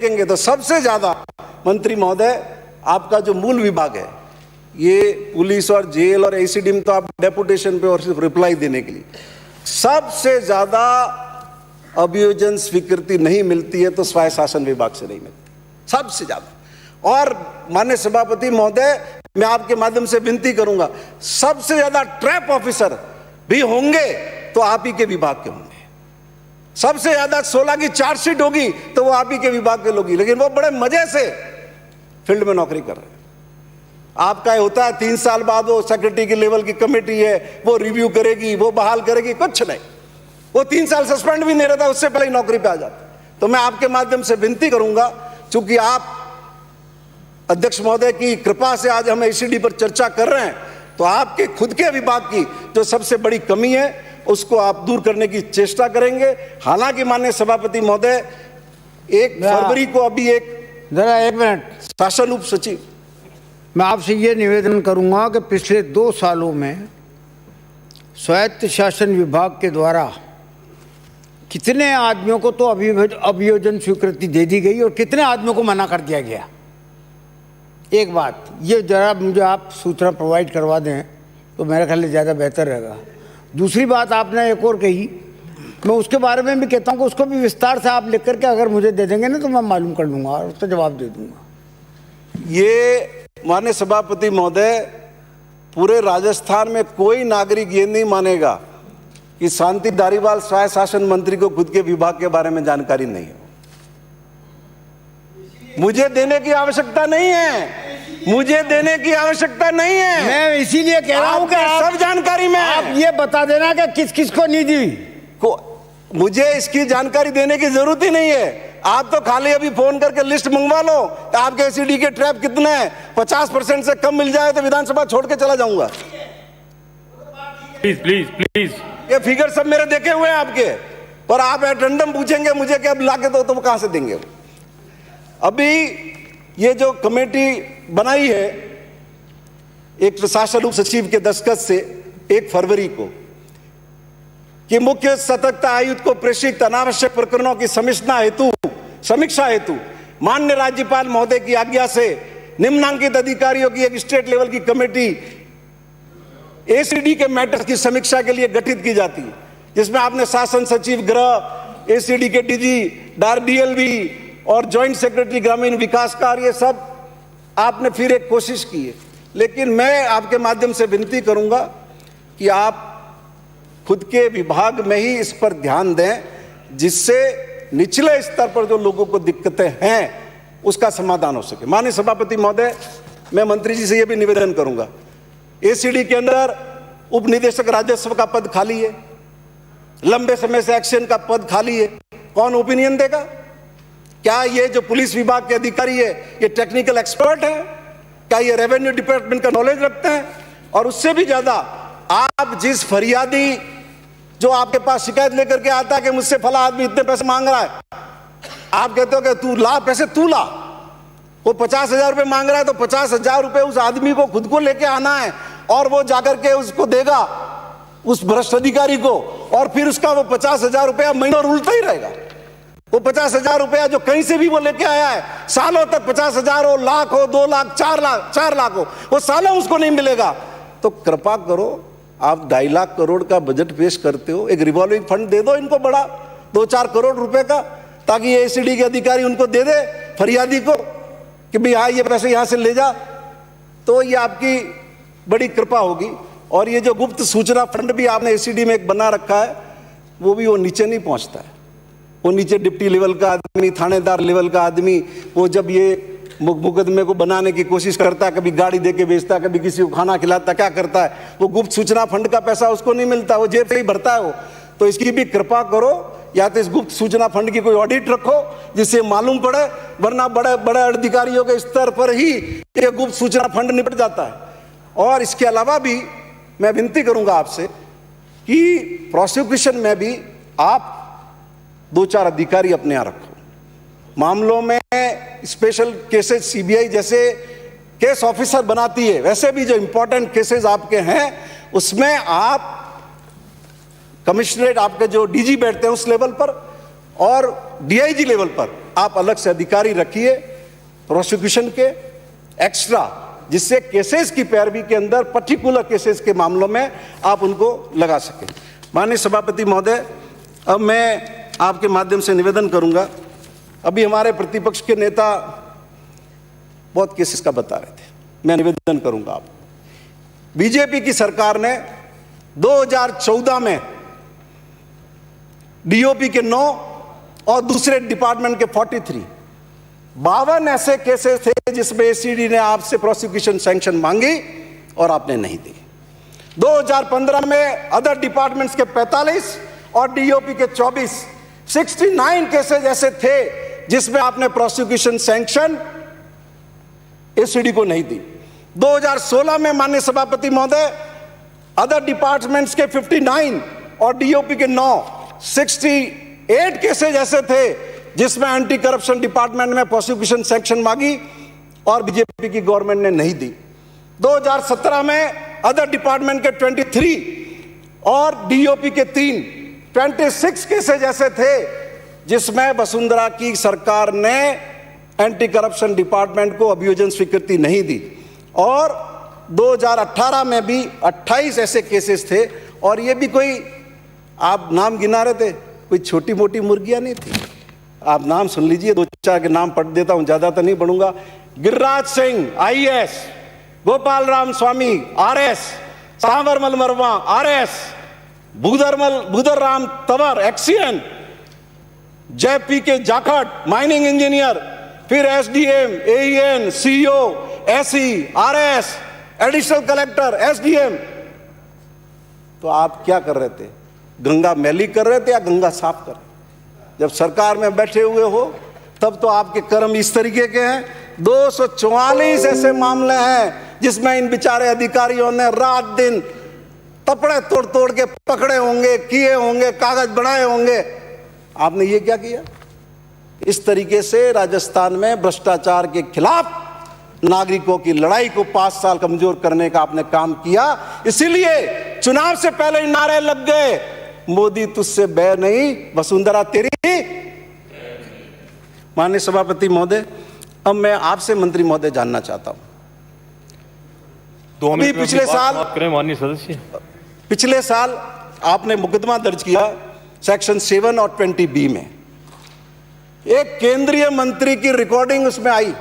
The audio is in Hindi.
देखेंगे तो सबसे ज्यादा मंत्री महोदय आपका जो मूल विभाग है, ये पुलिस और जेल और एसीडी में तो आप डेपुटेशन पे और सिर्फ रिप्लाई देने के लिए, सबसे ज्यादा अभियोजन स्वीकृति नहीं मिलती है तो स्वायत्त शासन विभाग से नहीं मिलती, सबसे ज्यादा। और माननीय सभापति महोदय, मैं आपके माध्यम से विनती करूंगा, सबसे ज्यादा ट्रैप ऑफिसर भी होंगे तो आप ही के विभाग के होंगे। सबसे ज्यादा 16 की चार्जशीट होगी तो वो आप ही के विभाग के लोग ही, लेकिन वो बड़े मजे से फील्ड में नौकरी कर रहे हैं। आपका होता है 3 साल बाद वो सेक्रेटरी की लेवल की कमेटी है, वो रिव्यू करेगी, वो बहाल करेगी, कुछ नहीं, वो 3 साल सस्पेंड भी नहीं रहता, उससे पहले ही नौकरी पे आ जाता। तो मैं आपके माध्यम से विनती करूंगा, चूंकि आप अध्यक्ष महोदय की कृपा से आज हम एसीडी पर चर्चा कर रहे हैं, तो आपके खुद के विभाग की जो सबसे बड़ी कमी है उसको आप दूर करने की चेष्टा करेंगे। हालांकि माननीय सभापति महोदय, 1 फरवरी को अभी एक मिनट शासन उप सचिव, मैं आपसे ये निवेदन करूंगा कि पिछले 2 सालों में स्वायत्त शासन विभाग के द्वारा कितने आदमियों को तो अभियोजन स्वीकृति दे दी गई और कितने आदमियों को मना कर दिया गया। एक बात ये जरा मुझे आप सूचना प्रोवाइड करवा दें तो मेरे ख्याल से ज़्यादा बेहतर रहेगा। दूसरी बात आपने एक और कही, मैं उसके बारे में भी कहता हूँ कि उसको भी विस्तार से आप लिख करके अगर मुझे दे देंगे ना तो मैं मालूम कर लूँगा और उसका जवाब दे दूँगा। ये माननीय सभापति महोदय, पूरे राजस्थान में कोई नागरिक ये नहीं मानेगा कि शांति धारीवाल स्वायत्त शासन मंत्री को खुद के विभाग के बारे में जानकारी नहीं है। मुझे देने की आवश्यकता नहीं है, मुझे देने की आवश्यकता नहीं है। मैं इसीलिए कह रहा हूं कि सब जानकारी में आप ये बता देना कि किस किस को नहीं दी को, मुझे इसकी जानकारी देने की जरूरत ही नहीं है। आप तो खाली अभी फोन करके लिस्ट मंगवा लो, आपके एसीडी के ट्रैप कितने हैं, 50% से कम मिल जाए तो विधानसभा छोड़ के चला जाऊंगा। प्लीज प्लीज प्लीज, ये फिगर सब मेरे देखे हुए हैं आपके, पर आप एटेंडम पूछेंगे मुझे कि अब लाके दो, तो वो कहां से देंगे। अभी ये जो कमेटी बनाई है एक प्रशासन उप सचिव के दस्तखत से 1 फरवरी को, कि मुख्य सतर्कता आयुक्त को प्रेषित अनावश्यक प्रकरणों की समीक्षा हेतु माननीय राज्यपाल महोदय की आज्ञा से निम्नांकित अधिकारियों की एक स्टेट लेवल की कमेटी एसीडी के मैटर्स की समीक्षा के लिए गठित की जाती है, जिसमें आपने शासन सचिव गृह, एसीडी के डीजी, डीएलवी और ज्वाइंट सेक्रेटरी ग्रामीण विकास कार्य, ये सब आपने फिर एक कोशिश की है। लेकिन मैं आपके माध्यम से विनती करूंगा कि आप खुद के विभाग में ही इस पर ध्यान दें, जिससे निचले स्तर पर जो लोगों को दिक्कतें हैं उसका समाधान हो सके। माननीय सभापति महोदय, मैं मंत्री जी से यह भी निवेदन करूंगा, एसीडी के अंदर उप निदेशक राजस्व का पद खाली है, लंबे समय से एक्शन का पद खाली है, कौन ओपिनियन देगा? क्या ये जो पुलिस विभाग के अधिकारी है ये टेक्निकल एक्सपर्ट है? क्या ये रेवेन्यू डिपार्टमेंट का नॉलेज रखते हैं? और उससे भी ज्यादा, आप जिस फरियादी जो आपके पास शिकायत लेकर के आता है कि मुझसे फला आदमी इतने पैसे मांग रहा है, आप कहते हो कि तू ला पैसे, तू ला। वो 50,000 रुपये मांग रहा है तो 50,000 रुपये उस आदमी को खुद को लेके आना है और वो जाकर के उसको देगा उस भ्रष्ट अधिकारी को, और फिर उसका वो 50,000 रुपया महीनों उल्टा ही रहेगा। वो 50,000 रुपया जो कहीं से भी वो लेके आया है, सालों तक 50,000 हो, लाख हो, 2 लाख, 4 लाख हो, वो सालों उसको नहीं मिलेगा। तो कृपा करो, आप 2.5 लाख करोड़ का बजट पेश करते हो, एक रिवॉल्विंग फंड दे दो इनको बड़ा, 2-4 करोड़ रुपए का, ताकि ये एसीडी के अधिकारी उनको दे दे फरियादी को कि भाई हाँ ये पैसे यहां से ले जा, तो ये आपकी बड़ी कृपा होगी। और ये जो गुप्त सूचना फंड भी आपने एसीडी में एक बना रखा है, वो भी वो नीचे नहीं पहुंचता है। वो नीचे डिप्टी लेवल का आदमी, थानेदार लेवल का आदमी, वो जब ये मुकदमे को बनाने की कोशिश करता है, कभी गाड़ी देके बेचता है, कभी किसी को खाना खिलाता, क्या करता है, वो गुप्त सूचना फंड का पैसा उसको नहीं मिलता, वो जेब से ही भरता है वो। तो इसकी भी कृपा करो, या तो इस गुप्त सूचना फंड की कोई ऑडिट रखो जिससे मालूम पड़े, वरना बड़े बड़े अधिकारियों के स्तर पर ही ये गुप्त सूचना फंड निपट जाता है। और इसके अलावा भी मैं विनती करूंगा आपसे कि प्रोसिक्यूशन में भी आप 2-4 अधिकारी अपने यहां रखो। मामलों में स्पेशल केसेस सीबीआई जैसे केस ऑफिसर बनाती है, वैसे भी जो इंपॉर्टेंट केसेस आपके हैं उसमें आप कमिश्नरेट, आपके जो डीजी बैठते हैं उस लेवल पर और डीआईजी लेवल पर आप अलग से अधिकारी रखिए प्रोसिक्यूशन के एक्स्ट्रा, जिससे केसेस की पैरवी के अंदर पर्टिकुलर केसेस के मामलों में आप उनको लगा सकें। माननीय सभापति महोदय, अब मैं आपके माध्यम से निवेदन करूंगा, अभी हमारे प्रतिपक्ष के नेता बहुत केसेस का बता रहे थे, मैं निवेदन करूंगा आप, बीजेपी की सरकार ने 2014 में डीओपी के 9 और दूसरे डिपार्टमेंट के 43 52 ऐसे केसेस थे जिसमें एसीडी ने आपसे प्रोसिक्यूशन सैंक्शन मांगी और आपने नहीं दी। 2015 में अदर डिपार्टमेंट्स के 45 और डीओपी के 69 केसेस ऐसे थे जिसमें आपने प्रोसिक्यूशन सैंक्शन एसीडी को नहीं दी। 2016 में माननीय सभापति महोदय अदर डिपार्टमेंट्स के 59 और डीओपी के 68 केसेस ऐसे थे जिसमें एंटी करप्शन डिपार्टमेंट में प्रोसिक्यूशन सैंक्शन मांगी और बीजेपी की गवर्नमेंट ने नहीं दी। 2017 में अदर डिपार्टमेंट के 23 और डीओपी के 26 केसेस ऐसे थे जिसमें वसुंधरा की सरकार ने एंटी करप्शन डिपार्टमेंट को अभियोजन स्वीकृति नहीं दी। और 2018 में भी 28 ऐसे केसेस थे, और ये भी कोई आप नाम गिना रहे थे, कोई छोटी मोटी मुर्गियां नहीं थी। आप नाम सुन लीजिए, 2-4 के नाम पढ़ देता हूं, ज्यादा तो नहीं बढ़ूंगा। Giriraj Singh IAS, Gopal Ram Swami RS, Sanwarmal Verma RS, Bhudar Ram Tanwar XEN, Jai P K Jakhar mining engineer, फिर SDM, AEN, CEO, SE, RS, additional collector, SDM. तो आप क्या कर रहे थे? गंगा मैली कर रहे थे या गंगा साफ कर रहे? जब सरकार में बैठे हुए हो तब तो आपके कर्म इस तरीके के हैं। 244 ऐसे मामले हैं जिसमें इन बेचारे अधिकारियों ने रात दिन तपड़े तोड़ तोड़ के पकड़े होंगे, किए होंगे, कागज बनाए होंगे। आपने ये क्या किया? इस तरीके से राजस्थान में भ्रष्टाचार के खिलाफ नागरिकों की लड़ाई को 5 साल कमजोर करने का आपने काम किया। इसीलिए चुनाव से पहले नारे लग गए, मोदी तुझसे बैर नहीं, वसुंधरा तेरी। माननीय सभापति महोदय, अब मैं आपसे मंत्री महोदय जानना चाहता हूं, अभी पिछले साल आपने मुकदमा दर्ज किया सेक्शन 7 और 20B में, एक केंद्रीय मंत्री की रिकॉर्डिंग उसमें आई